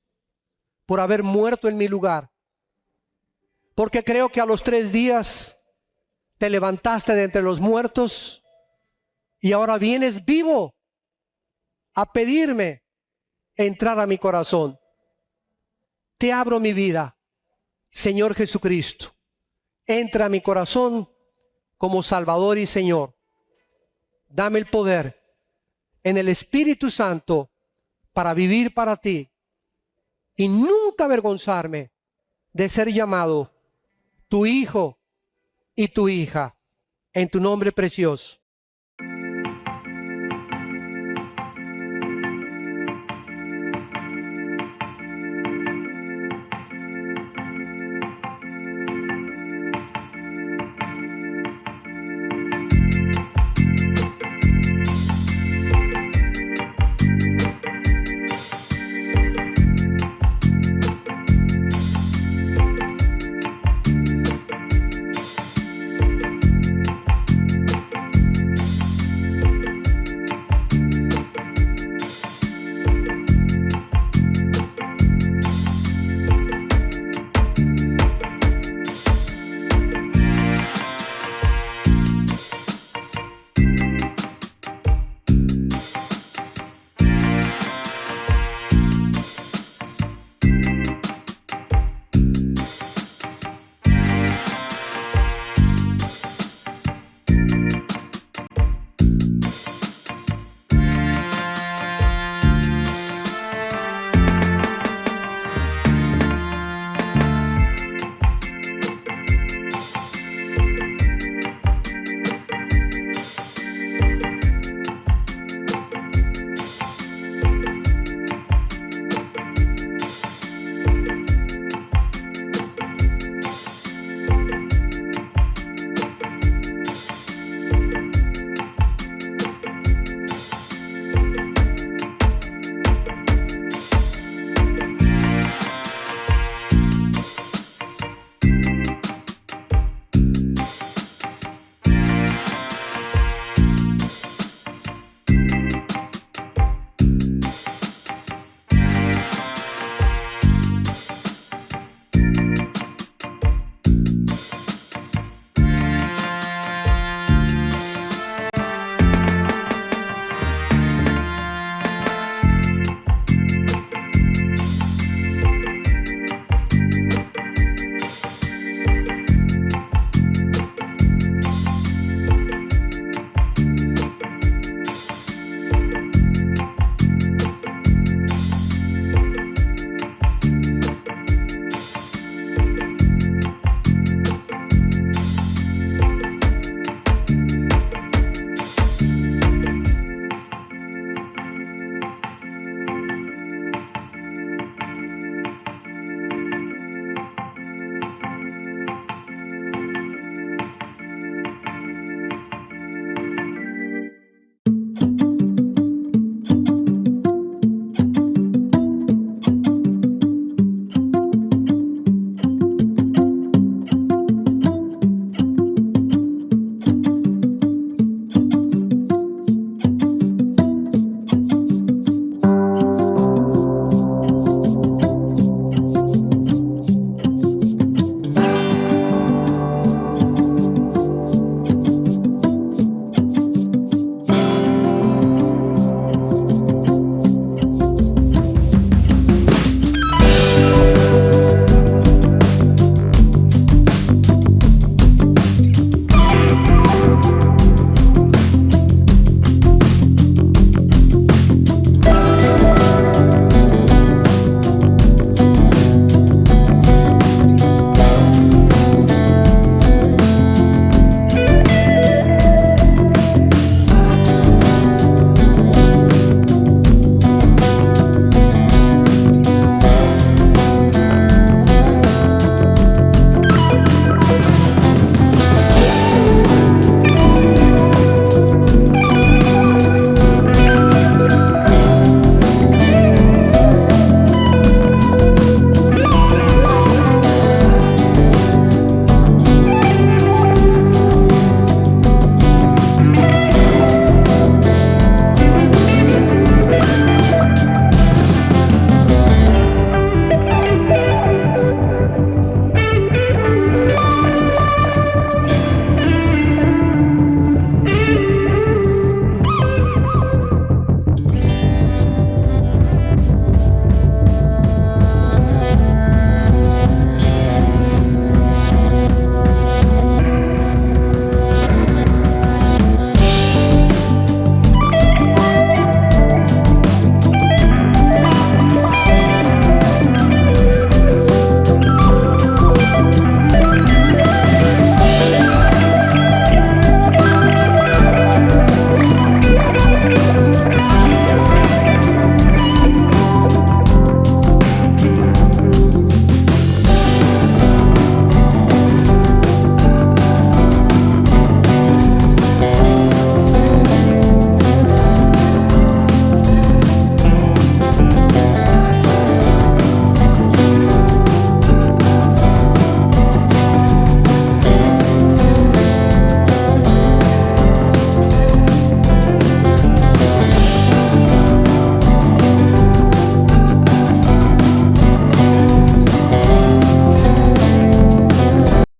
por haber muerto en mi lugar, porque creo que a los 3 días te levantaste de entre los muertos y ahora vienes vivo a pedirme entrar a mi corazón. Te abro mi vida, Señor Jesucristo. Entra a mi corazón como Salvador y Señor. Dame el poder en el Espíritu Santo para vivir para ti y nunca avergonzarme de ser llamado tu hijo y tu hija en tu nombre precioso.